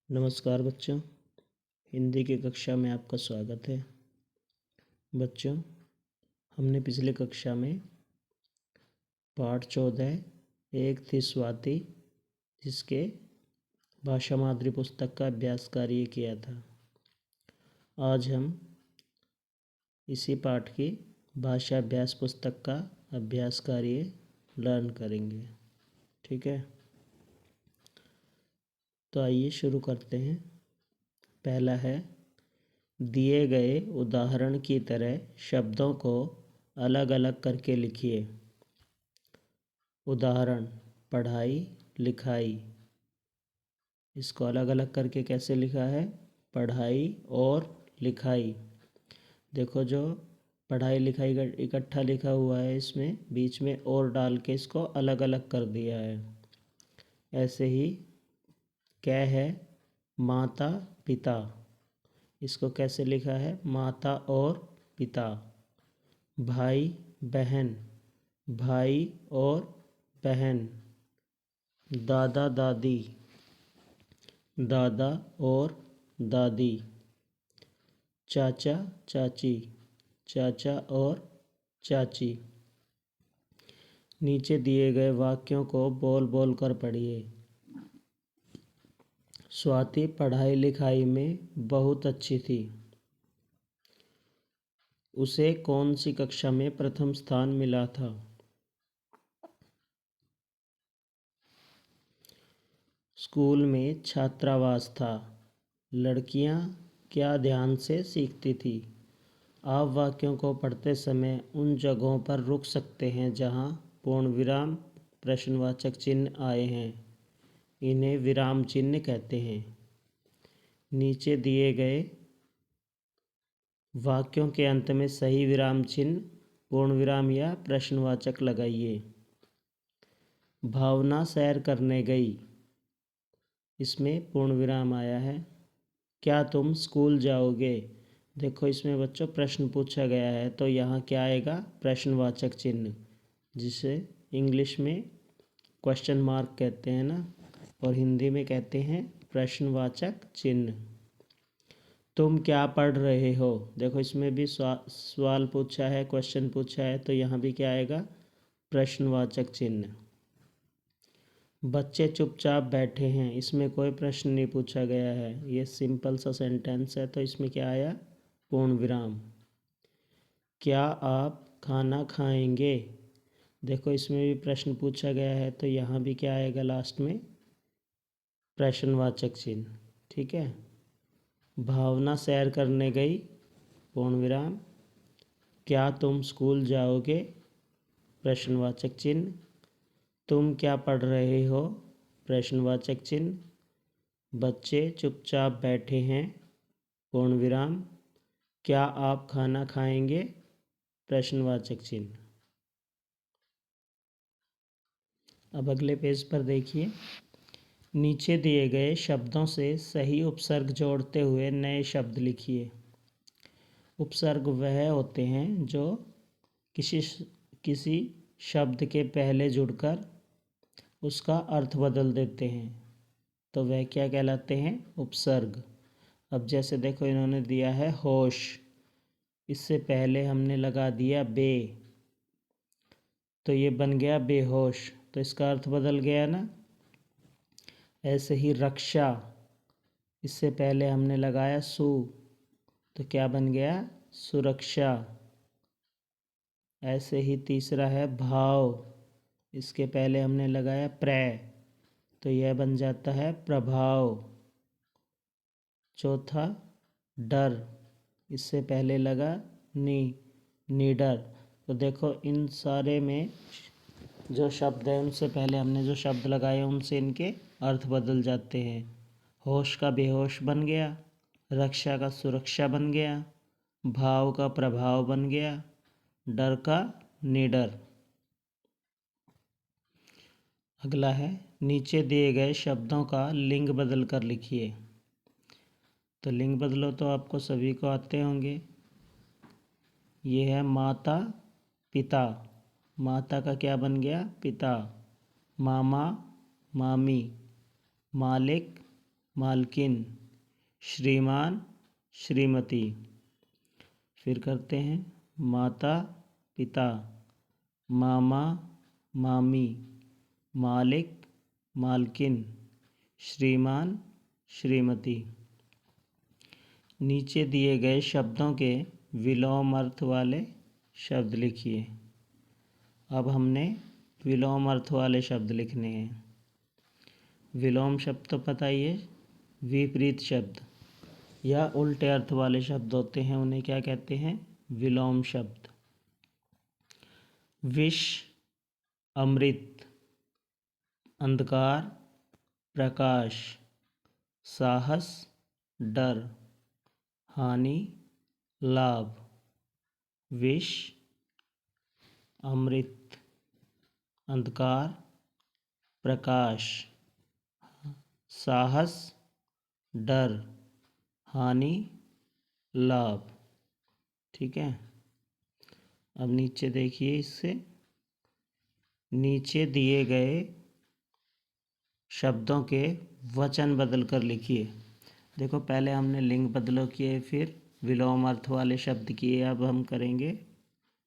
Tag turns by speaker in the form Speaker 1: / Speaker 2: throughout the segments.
Speaker 1: नमस्कार बच्चों, हिंदी की कक्षा में आपका स्वागत है। बच्चों, हमने पिछले कक्षा में पाठ 14 एक थी स्वाति जिसके भाषा मादुरी पुस्तक का अभ्यास कार्य किया था। आज हम इसी पाठ की भाषा अभ्यास पुस्तक का अभ्यास कार्य लर्न करेंगे। ठीक है, तो आइए शुरू करते हैं। पहला है, दिए गए उदाहरण की तरह शब्दों को अलग अलग करके लिखिए। उदाहरण, पढ़ाई, लिखाई। इसको अलग अलग करके कैसे लिखा है? पढ़ाई और लिखाई। देखो, जो पढ़ाई लिखाई का इकट्ठा लिखा हुआ है, इसमें बीच में और डाल के इसको अलग अलग कर दिया है। ऐसे ही क्या है? माता पिता। इसको कैसे लिखा है? माता और पिता। भाई बहन, भाई और बहन। दादा दादी, दादा और दादी। चाचा चाची, चाचा और चाची। नीचे दिए गए वाक्यों को बोल बोल कर पढ़िए। स्वाति पढ़ाई लिखाई में बहुत अच्छी थी। उसे कौन सी कक्षा में प्रथम स्थान मिला था? स्कूल में छात्रावास था। लड़कियां क्या ध्यान से सीखती थी? आप वाक्यों को पढ़ते समय उन जगहों पर रुक सकते हैं जहां पूर्ण विराम, प्रश्नवाचक चिन्ह आए हैं। इन्हें विराम चिन्ह कहते हैं। नीचे दिए गए वाक्यों के अंत में सही विराम चिन्ह, पूर्ण विराम या प्रश्नवाचक लगाइए। भावना सैर करने गई। इसमें पूर्ण विराम आया है। क्या तुम स्कूल जाओगे? देखो, इसमें बच्चों प्रश्न पूछा गया है, तो यहाँ क्या आएगा? प्रश्नवाचक चिन्ह, जिसे इंग्लिश में क्वेश्चन मार्क कहते हैं ना, और हिंदी में कहते हैं प्रश्नवाचक चिन्ह। तुम क्या पढ़ रहे हो? देखो, इसमें भी सवाल पूछा है, क्वेश्चन पूछा है, तो यहाँ भी क्या आएगा? प्रश्नवाचक चिन्ह। बच्चे चुपचाप बैठे हैं। इसमें कोई प्रश्न नहीं पूछा गया है, ये सिंपल सा सेंटेंस है, तो इसमें क्या आया? पूर्ण विराम। क्या आप खाना खाएंगे? देखो, इसमें भी प्रश्न पूछा गया है, तो यहाँ भी क्या आएगा लास्ट में? प्रश्नवाचक चिन्ह। ठीक है। भावना सैर करने गई, पूर्ण विराम। क्या तुम स्कूल जाओगे? प्रश्नवाचक चिन्ह। तुम क्या पढ़ रहे हो? प्रश्नवाचक चिन्ह। बच्चे चुपचाप बैठे हैं, पूर्ण विराम। क्या आप खाना खाएंगे? प्रश्नवाचक चिन्ह। अब अगले पेज पर देखिए। नीचे दिए गए शब्दों से सही उपसर्ग जोड़ते हुए नए शब्द लिखिए। उपसर्ग वह होते हैं जो किसी शब्द के पहले जुड़कर उसका अर्थ बदल देते हैं, तो वह क्या कहलाते हैं? उपसर्ग। अब जैसे देखो, इन्होंने दिया है होश, इससे पहले हमने लगा दिया बे, तो ये बन गया बेहोश, तो इसका अर्थ बदल गया ना। ऐसे ही रक्षा, इससे पहले हमने लगाया सु, तो क्या बन गया? सुरक्षा। ऐसे ही तीसरा है भाव, इसके पहले हमने लगाया प्र, तो यह बन जाता है प्रभाव। चौथा डर, इससे पहले लगा नी, निडर। तो देखो, इन सारे में जो शब्द है, उनसे पहले हमने जो शब्द लगाए उनसे इनके अर्थ बदल जाते हैं। होश का बेहोश बन गया, रक्षा का सुरक्षा बन गया, भाव का प्रभाव बन गया, डर का निडर। अगला है, नीचे दिए गए शब्दों का लिंग बदल कर लिखिए। तो लिंग बदलो तो आपको सभी को आते होंगे। ये है माता पिता। माता का क्या बन गया? पिता। मामा मामी। मालिक मालकिन, श्रीमान, श्रीमती। फिर करते हैं माता, पिता, मामा, मामी, मालिक, मालकिन, श्रीमान, श्रीमती। नीचे दिए गए शब्दों के विलोम अर्थ वाले शब्द लिखिए। अब हमने विलोम अर्थ वाले शब्द लिखने हैं। विलोम शब्द तो पता ही है, विपरीत शब्द या उल्टे अर्थ वाले शब्द होते हैं, उन्हें क्या कहते हैं? विलोम शब्द। विष, अमृत, अंधकार, प्रकाश, साहस, डर, हानि, लाभ। विष, अमृत, अंधकार, प्रकाश, साहस, डर, हानि, लाभ। ठीक है। अब नीचे देखिए, इससे नीचे दिए गए शब्दों के वचन बदल कर लिखिए। देखो, पहले हमने लिंग बदलो किए, फिर विलोम अर्थ वाले शब्द किए, अब हम करेंगे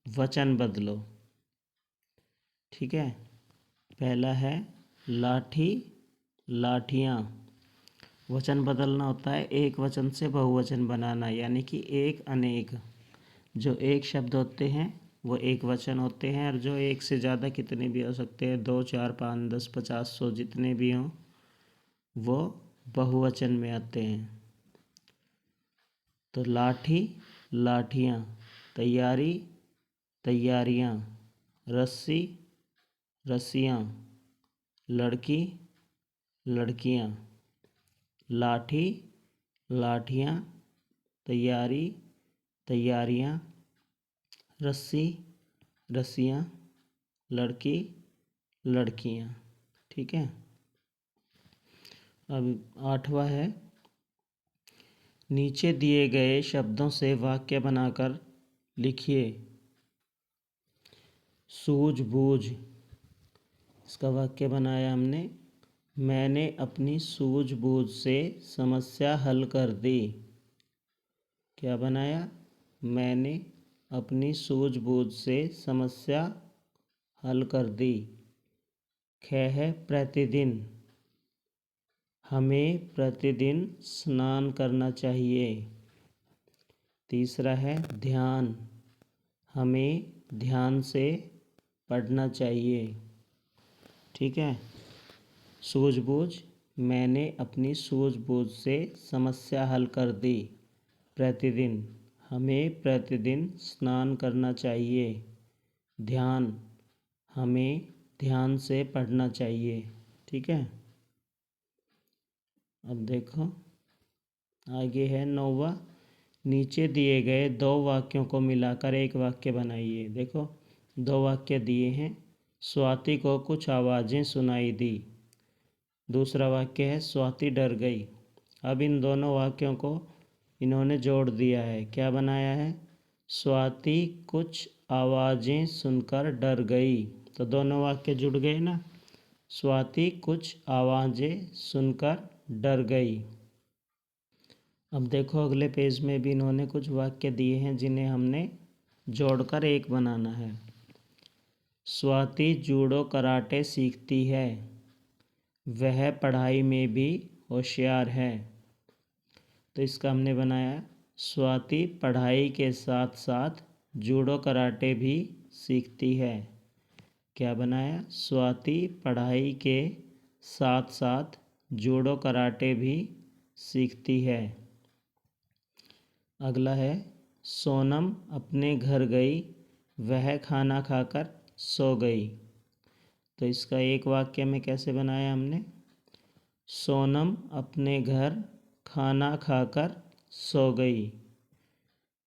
Speaker 1: वचन बदलो। ठीक है। पहला है लाठी, लाठियाँ। वचन बदलना होता है एक वचन से बहुवचन बनाना, यानी कि एक अनेक। जो एक शब्द होते हैं वो एक वचन होते हैं, और जो एक से ज़्यादा कितने भी हो सकते हैं, 2, 4, 5, 10, 50, 100 जितने भी हों, वो बहुवचन में आते हैं। तो लाठी, लाठियाँ, तैयारी, तैयारियाँ, रस्सी, रस्सियाँ, लड़की, लड़कियाँ। लाठी, लाठियाँ, तैयारी, तैयारियाँ, रस्सी, रस्सियाँ, लड़की, लड़कियाँ। ठीक है। अब 8वां है, नीचे दिए गए शब्दों से वाक्य बनाकर लिखिए। सूझबूझ, इसका वाक्य बनाया हमने। मैंने अपनी सूझबूझ से समस्या हल कर दी। क्या बनाया? मैंने अपनी सूझबूझ से समस्या हल कर दी। ख है प्रतिदिन, हमें प्रतिदिन स्नान करना चाहिए। तीसरा है ध्यान, हमें ध्यान से पढ़ना चाहिए। ठीक है। सूझबूझ, मैंने अपनी सूझबूझ से समस्या हल कर दी। प्रतिदिन, हमें प्रतिदिन स्नान करना चाहिए। ध्यान, हमें ध्यान से पढ़ना चाहिए। ठीक है। अब देखो, आगे है 9वां, नीचे दिए गए 2 वाक्यों को मिलाकर एक वाक्य बनाइए। देखो, 2 वाक्य दिए हैं। स्वाति को कुछ आवाज़ें सुनाई दी। दूसरा वाक्य है स्वाति डर गई। अब इन दोनों वाक्यों को इन्होंने जोड़ दिया है। क्या बनाया है? स्वाति कुछ आवाज़ें सुनकर डर गई। तो दोनों वाक्य जुड़ गए ना। स्वाति कुछ आवाज़ें सुनकर डर गई। अब देखो, अगले पेज में भी इन्होंने कुछ वाक्य दिए हैं जिन्हें हमने जोड़कर एक बनाना है। स्वाति जूडो कराटे सीखती है। वह पढ़ाई में भी होशियार है। तो इसका हमने बनाया, स्वाति पढ़ाई के साथ साथ जूडो कराटे भी सीखती है। क्या बनाया? स्वाति पढ़ाई के साथ साथ जूडो कराटे भी सीखती है। अगला है सोनम अपने घर गई, वह खाना खाकर सो गई। तो इसका एक वाक्य में कैसे बनाया हमने? सोनम अपने घर खाना खाकर सो गई।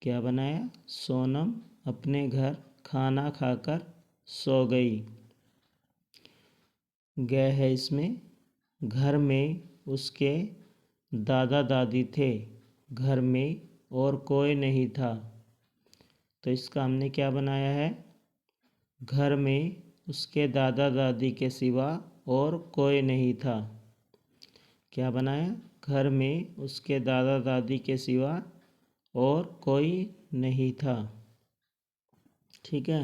Speaker 1: क्या बनाया? सोनम अपने घर खाना खाकर सो गई। गए है इसमें, घर में उसके दादा दादी थे, घर में और कोई नहीं था। तो इसका हमने क्या बनाया है? घर में उसके दादा दादी के सिवा और कोई नहीं था। क्या बनाया? घर में उसके दादा दादी के सिवा और कोई नहीं था। ठीक है,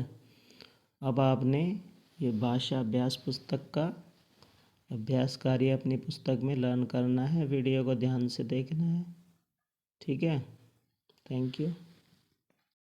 Speaker 1: अब आपने ये भाषा अभ्यास पुस्तक का अभ्यास कार्य अपनी पुस्तक में लर्न करना है। वीडियो को ध्यान से देखना है। ठीक है, थैंक यू।